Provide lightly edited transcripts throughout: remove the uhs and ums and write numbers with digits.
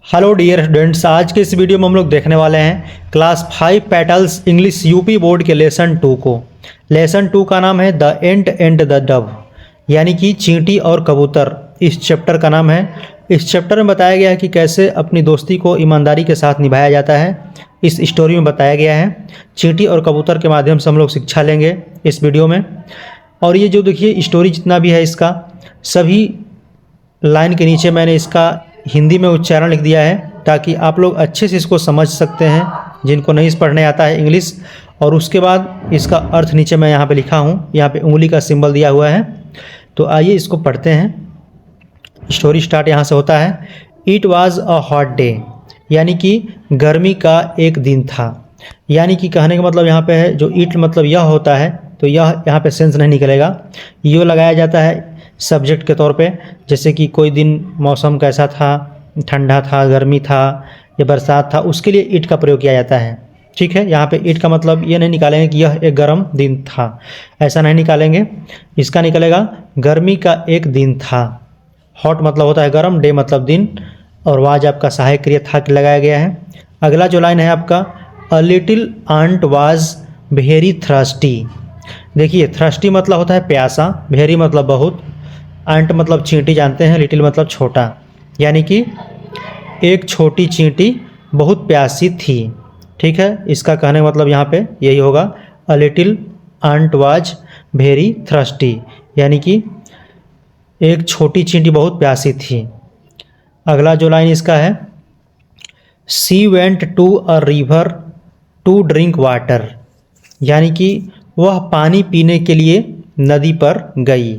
Hello dear students, आज के इस वीडियो में हम लोग देखने वाले हैं class 5 petals English UP board के लेसन 2 को। लेसन 2 का नाम है the ant and the Dove, यानी कि चींटी और कबूतर। इस चैप्टर का नाम है। इस चैप्टर में बताया गया है कि कैसे अपनी दोस्ती को ईमानदारी के साथ निभाया जाता है। इस स्टोरी में बताया गया है। चींटी और कबूतर के माध्यम से हम लोग शिक्षा लेंगे इस वीडियो में। और ये जो देखिए स्टोरी जितना भी है इसका सभी लाइन के नीचे मैंने इसका हिंदी में उच्चारण लिख दिया है ताकि आप लोग अच्छे से इसको समझ सकते हैं जिनको नहीं पढ़ने आता है इंग्लिश। और उसके बाद इसका अर्थ नीचे मैं यहाँ पे लिखा हूँ, यहाँ पे उंगली का सिंबल दिया हुआ है। तो आइए इसको पढ़ते हैं। स्टोरी स्टार्ट यहाँ से होता है। It was a hot day, यानी कि गर्मी का एक दिन था। यानी कि कहने का मतलब यहाँ पे है, जो इट मतलब यह होता है तो यह यहाँ पे सेंस नहीं निकलेगा। यो लगाया जाता है सब्जेक्ट के तौर पे, जैसे कि कोई दिन मौसम कैसा था, ठंडा था, गर्मी था या बरसात था, उसके लिए इट का प्रयोग किया जाता है। ठीक है, यहाँ पे इट का मतलब ये नहीं निकालेंगे कि यह एक गर्म दिन था, ऐसा नहीं निकालेंगे। इसका निकलेगा गर्मी का एक दिन था। हॉट मतलब होता है गर्म, डे मतलब दिन, और वाज आपका सहायक क्रिया था कि लगाया गया है। अगला जो लाइन है आपका, a little ant was very thirsty. देखिए थ्रस्टी मतलब होता है प्यासा, वेरी मतलब बहुत, आंट मतलब चींटी जानते हैं, लिटिल मतलब छोटा, यानी कि एक छोटी चींटी बहुत प्यासी थी। ठीक है, इसका कहने का मतलब यहाँ पे यही होगा, a little ant was very thirsty, यानी कि एक छोटी चींटी बहुत प्यासी थी। अगला जो लाइन इसका है, she went to a river to drink water, यानी कि वह पानी पीने के लिए नदी पर गई।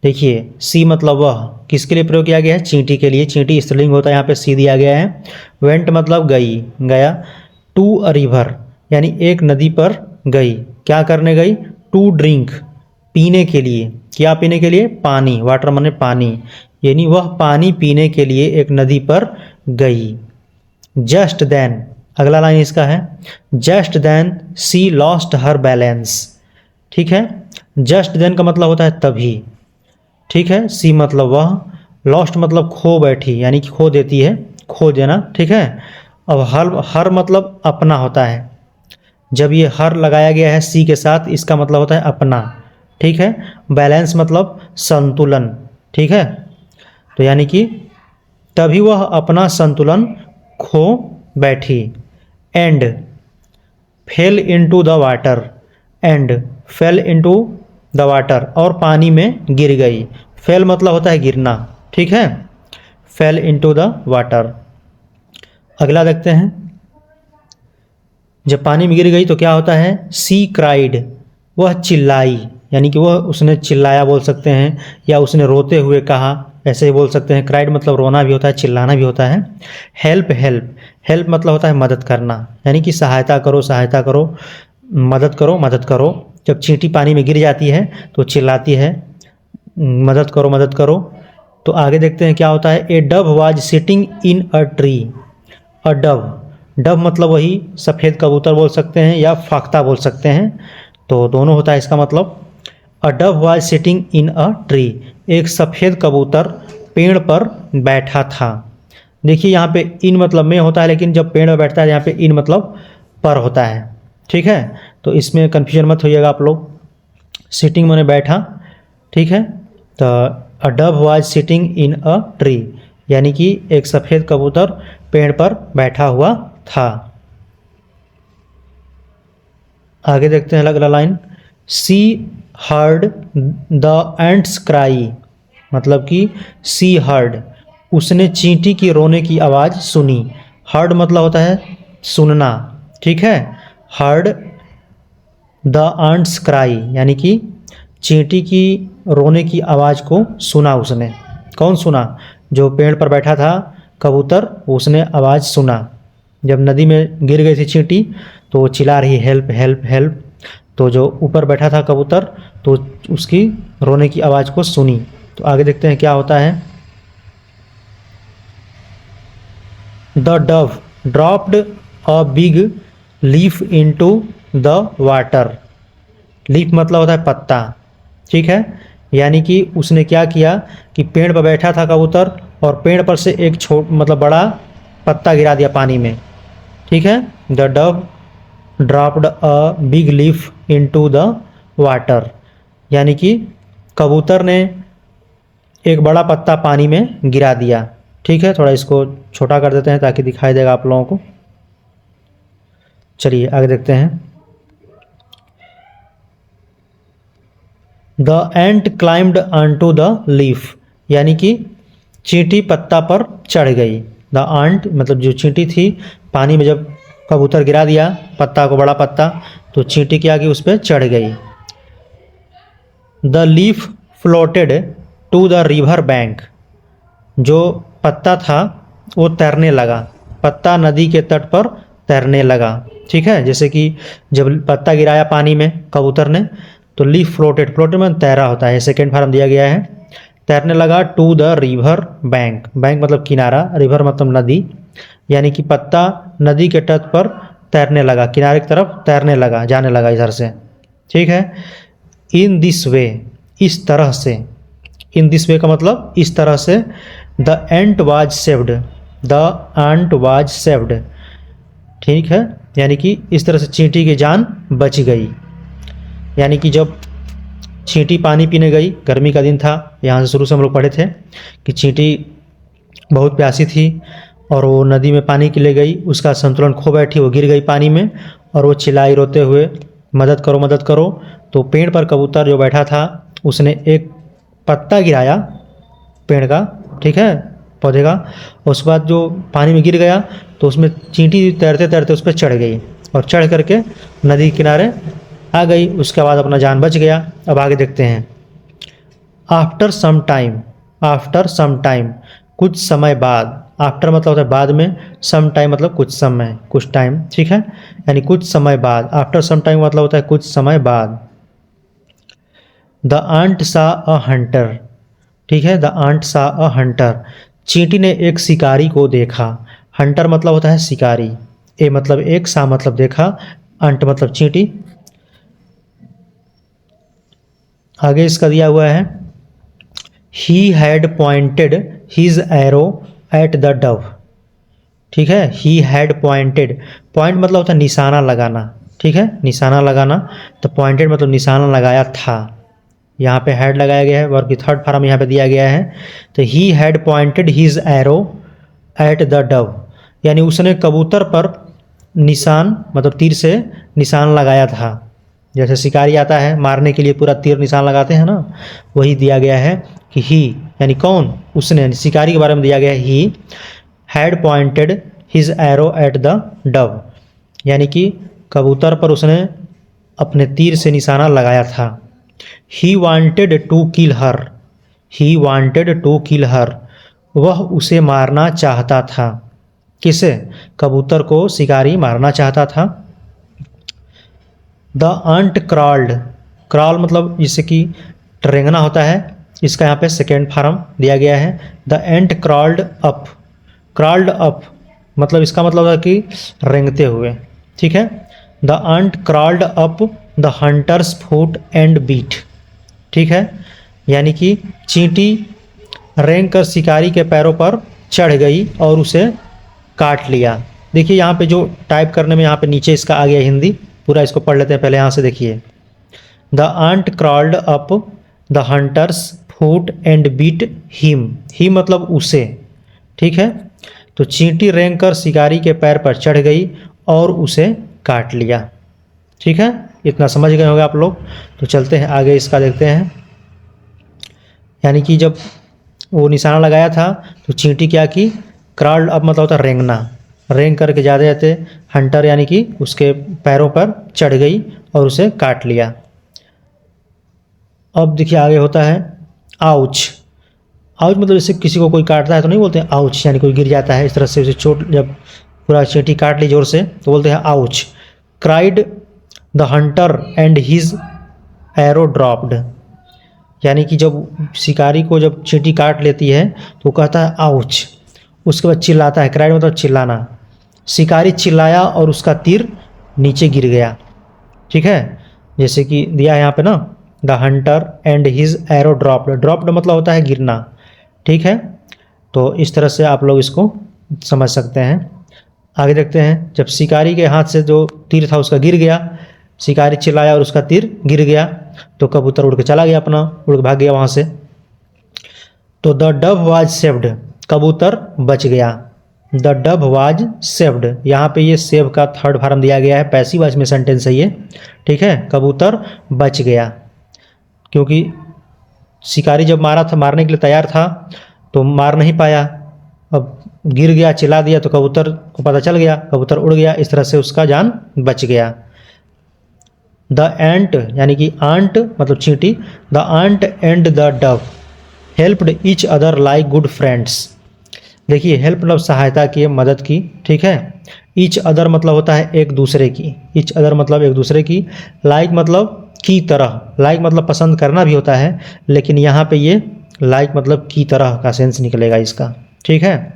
देखिए सी मतलब वह किसके लिए प्रयोग किया गया है, चींटी के लिए। चींटी स्त्रीलिंग होता है, यहाँ पे सी दिया गया है। वेंट मतलब गई, गया। टू अ रिवर यानी एक नदी पर गई, क्या करने गई, टू ड्रिंक पीने के लिए। क्या पीने के लिए, पानी, वाटर माने पानी, यानी वह पानी पीने के लिए एक नदी पर गई। जस्ट देन, अगला लाइन इसका है, जस्ट देन सी लॉस्ट हर बैलेंस। ठीक है, जस्ट देन का मतलब होता है तभी। ठीक है, सी मतलब वह, लॉस्ट मतलब खो बैठी, यानी कि खो देती है, खो देना। ठीक है, अब हर मतलब अपना होता है। जब ये हर लगाया गया है सी के साथ, इसका मतलब होता है अपना। ठीक है, बैलेंस मतलब संतुलन। ठीक है, तो यानी कि तभी वह अपना संतुलन खो बैठी। And fail into the water, and fail into the water, और पानी में गिर गई। फेल मतलब होता है गिरना। ठीक है, फेल इनटू द वाटर। अगला देखते हैं, जब पानी में गिर गई तो क्या होता है, सी क्राइड, वह चिल्लाई, यानी कि वह उसने चिल्लाया बोल सकते हैं, या उसने रोते हुए कहा, ऐसे ही बोल सकते हैं। क्राइड मतलब रोना भी होता है, चिल्लाना भी होता है। हेल्प हेल्प, हेल्प मतलब होता है मदद करना, यानी कि सहायता करो, सहायता करो, मदद करो, मदद करो। जब चींटी पानी में गिर जाती है तो चिल्लाती है, मदद करो, मदद करो। तो आगे देखते हैं क्या होता है, a dove was sitting in a tree. A dove, dove मतलब वही सफ़ेद कबूतर बोल सकते हैं या फाख्ता बोल सकते हैं, तो दोनों होता है इसका मतलब। A dove was sitting in a tree, एक सफ़ेद कबूतर पेड़ पर बैठा था। देखिए यहाँ पे इन मतलब में होता है, लेकिन जब पेड़ में बैठता है यहाँ पे इन मतलब पर होता है। ठीक है, तो इसमें कन्फ्यूजन मत होइएगा आप लोग। सिटिंग माने बैठा। ठीक है, तो a dove was sitting in a tree, यानी कि एक सफ़ेद कबूतर पेड़ पर बैठा हुआ था। आगे देखते हैं अगला line, she heard the ants cry, मतलब कि सी हर्ड, उसने चींटी की रोने की आवाज़ सुनी। हर्ड मतलब होता है सुनना। ठीक है, हर्ड द एंट्स क्राई, यानी कि चींटी की रोने की आवाज़ को सुना उसने। कौन सुना, जो पेड़ पर बैठा था कबूतर, उसने आवाज़ सुना। जब नदी में गिर गई थी चींटी तो वो चिल्ला रही हेल्प हेल्प हेल्प, तो जो ऊपर बैठा था कबूतर तो उसकी रोने की आवाज़ को सुनी। तो आगे देखते हैं क्या होता है, the Dove dropped a big leaf into the water. Leaf मतलब होता है पत्ता। ठीक है, यानी कि उसने क्या किया कि पेड़ पर बैठा था कबूतर और पेड़ पर से एक मतलब बड़ा पत्ता गिरा दिया पानी में, ठीक है। The Dove dropped a big leaf into the water, यानी कि कबूतर ने एक बड़ा पत्ता पानी में गिरा दिया, ठीक है। थोड़ा इसको छोटा कर देते हैं ताकि दिखाई देगा आप लोगों को। चलिए आगे देखते हैं। The ant climbed onto the leaf, यानी कि चींटी पत्ता पर चढ़ गई। द आंट मतलब जो चींटी थी, पानी में जब कबूतर गिरा दिया पत्ता को, बड़ा पत्ता, तो चींटी क्या की उस पर चढ़ गई। The leaf floated to the river bank, जो पत्ता था वो तैरने लगा, पत्ता नदी के तट पर तैरने लगा, ठीक है। जैसे कि जब पत्ता गिराया पानी में कबूतर ने, तो लीफ फ्लोटेड, फ्लोटेड में तैरा होता है, सेकेंड फॉर्म दिया गया है। तैरने लगा to the river bank, bank मतलब किनारा, रिवर मतलब नदी, यानी कि पत्ता नदी के तट पर तैरने लगा, किनारे की तरफ तैरने लगा, जाने लगा इधर से, ठीक है। इन दिस वे, इस तरह से, इन दिस वे का मतलब इस तरह से। The ant was saved, the ant was saved, ठीक है, यानी कि इस तरह से चींटी की जान बच गई। यानी कि जब चींटी पानी पीने गई, गर्मी का दिन था, यहाँ से शुरू से हम लोग पढ़े थे कि चींटी बहुत प्यासी थी और वो नदी में पानी के लिए गई, उसका संतुलन खो बैठी, वो गिर गई पानी में और वो चिल्लाई रोते हुए, मदद करो मदद करो। तो पेड़ पर कबूतर जो बैठा था उसने एक पत्ता गिराया पेड़ का, ठीक है, पौधे का। उसके बाद जो पानी में गिर गया तो उसमें चींटी तैरते तैरते उस पर चढ़ गई और चढ़ करके नदी किनारे आ गई। उसके बाद अपना जान बच गया। अब आगे देखते हैं। After some time, after some time, कुछ समय बाद। आफ्टर मतलब होता है बाद में, सम टाइम मतलब कुछ समय, कुछ टाइम, ठीक है, यानी कुछ समय बाद। आफ्टर सम टाइम मतलब होता है कुछ समय बाद। द आंट सा अ हंटर, ठीक है, द आंट सा अ हंटर, चींटी ने एक शिकारी को देखा। हंटर मतलब होता है शिकारी, ए मतलब एक, सा मतलब देखा, अंट मतलब चींटी। आगे इसका दिया हुआ है, he had pointed his arrow at the Dove, ठीक है। ही हैड पॉइंटेड, पॉइंट मतलब होता है निशाना लगाना, ठीक है, निशाना लगाना। तो पॉइंटेड मतलब निशाना लगाया था, यहाँ पे हैड लगाया गया है, वर्ब की थर्ड फॉर्म यहाँ पे दिया गया है। तो he had pointed his arrow at the Dove, यानी उसने कबूतर पर निशान मतलब तीर से निशान लगाया था। जैसे शिकारी आता है मारने के लिए पूरा तीर निशान लगाते हैं ना, वही दिया गया है कि ही यानी कौन, उसने, शिकारी के बारे में दिया गया है। He had pointed his arrow at the Dove, यानी कि कबूतर पर उसने अपने तीर से निशाना लगाया था। He wanted to kill her, he wanted to kill her, वह उसे मारना चाहता था। किसे? कबूतर को शिकारी मारना चाहता था। द अंट क्रॉल्ड, क्रॉल मतलब जिससे कि रेंगना होता है, इसका यहाँ पे सेकेंड फॉर्म दिया गया है। The ant crawled up, crawled up मतलब इसका मतलब है कि रेंगते हुए, ठीक है। The ant crawled up the hunter's foot and bit, ठीक है, यानी कि चींटी रेंग कर शिकारी के पैरों पर चढ़ गई और उसे काट लिया। देखिए यहाँ पे जो टाइप करने में यहाँ पे नीचे इसका आ गया हिंदी, पूरा इसको पढ़ लेते हैं पहले यहाँ से। देखिए, the ant crawled up the hunter's foot and bit him, ही मतलब उसे, ठीक है। तो चींटी रेंग कर शिकारी के पैर पर चढ़ गई और उसे काट लिया, ठीक है। इतना समझ गए होंगे आप लोग। तो चलते हैं आगे, इसका देखते हैं। यानी कि जब वो निशाना लगाया था तो चींटी क्या की, क्रॉल्ड अप मतलब होता है रेंगना, रेंग करके जाते जाते हंटर यानी कि उसके पैरों पर चढ़ गई और उसे काट लिया। अब देखिए आगे होता है आउच। आउच मतलब जैसे किसी को कोई काटता है तो नहीं बोलते हैं आउच, यानी कोई गिर जाता है इस तरह से, उसे चोट, जब पूरा चींटी काट ली जोर से तो बोलते हैं ouch. Cried the Hunter and his arrow dropped, यानी कि जब शिकारी को जब चींटी काट लेती है तो कहता है आउच, उसके बाद चिल्लाता है। क्राइड मतलब चिल्लाना। शिकारी चिल्लाया और उसका तीर नीचे गिर गया, ठीक है, जैसे कि दिया है यहाँ पे ना, the Hunter and his arrow dropped, dropped मतलब होता है गिरना, ठीक है। तो इस तरह से आप लोग इसको समझ सकते हैं। आगे देखते हैं, जब शिकारी के हाथ से जो तीर था उसका गिर गया, शिकारी चिल्लाया और उसका तीर गिर गया, तो कबूतर उड़ के चला गया, अपना उड़ के भाग गया वहाँ से। तो द डव वाज सेव्ड, कबूतर बच गया। द डव वाज सेव्ड, यहाँ पे ये सेव का थर्ड फॉर्म दिया गया है, पैसिव वॉइस में सेंटेंस है ये, ठीक है। कबूतर बच गया, क्योंकि शिकारी जब मारा था, मारने के लिए तैयार था तो मार नहीं पाया, अब गिर गया, चिल्ला दिया तो कबूतर को पता चल गया, कबूतर उड़ गया, इस तरह से उसका जान बच गया। द एंट यानी कि आंट मतलब चींटी, the ant and the dove helped each other like good friends. देखिए हेल्प मतलब सहायता की, मदद की, ठीक है। ईच अदर मतलब होता है एक दूसरे की, ईच अदर मतलब एक दूसरे की, लाइक मतलब की तरह, लाइक मतलब पसंद करना भी होता है, लेकिन यहाँ पे ये लाइक मतलब की तरह का सेंस निकलेगा इसका, ठीक है।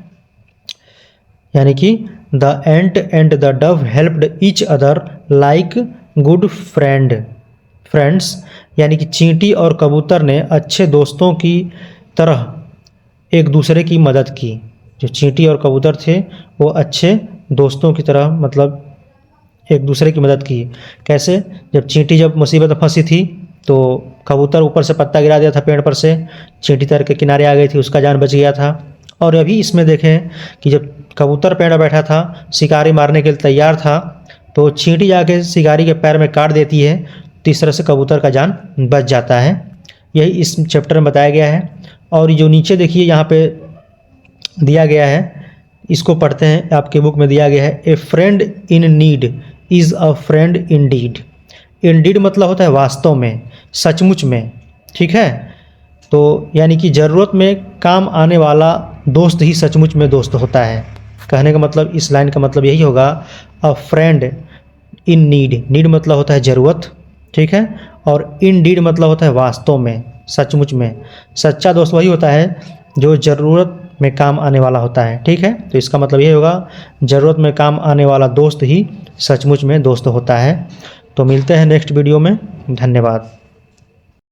यानी कि the ant and the dove helped each other like good friends, यानी कि चींटी और कबूतर ने अच्छे दोस्तों की तरह एक दूसरे की मदद की। जो चींटी और कबूतर थे वो अच्छे दोस्तों की तरह मतलब एक दूसरे की मदद की। कैसे? जब चींटी जब मुसीबत में फंसी थी तो कबूतर ऊपर से पत्ता गिरा दिया था पेड़ पर से, चींटी तैर के किनारे आ गई थी, उसका जान बच गया था। और अभी इसमें देखें कि जब कबूतर पेड़ पर बैठा था, शिकारी मारने के लिए तैयार था, तो चींटी जाके शिकारी के पैर में काट देती है, तो इस तरह से कबूतर का जान बच जाता है। यही इस चैप्टर में बताया गया है। और जो नीचे देखिए यहाँ पे दिया गया है, इसको पढ़ते हैं, आपके बुक में दिया गया है, ए friend in need is a friend Indeed. Indeed मतलब होता है वास्तव में, सचमुच में, ठीक है। तो यानी कि ज़रूरत में काम आने वाला दोस्त ही सचमुच में दोस्त होता है। कहने का मतलब इस लाइन का मतलब यही होगा, अ फ्रेंड इन नीड, नीड मतलब होता है ज़रूरत, ठीक है, और इंडीड मतलब होता है वास्तव में, सचमुच में। सच्चा दोस्त वही होता है जो ज़रूरत में काम आने वाला होता है, ठीक है। तो इसका मतलब ये होगा, ज़रूरत में काम आने वाला दोस्त ही सचमुच में दोस्त होता है। तो मिलते हैं नेक्स्ट वीडियो में, धन्यवाद।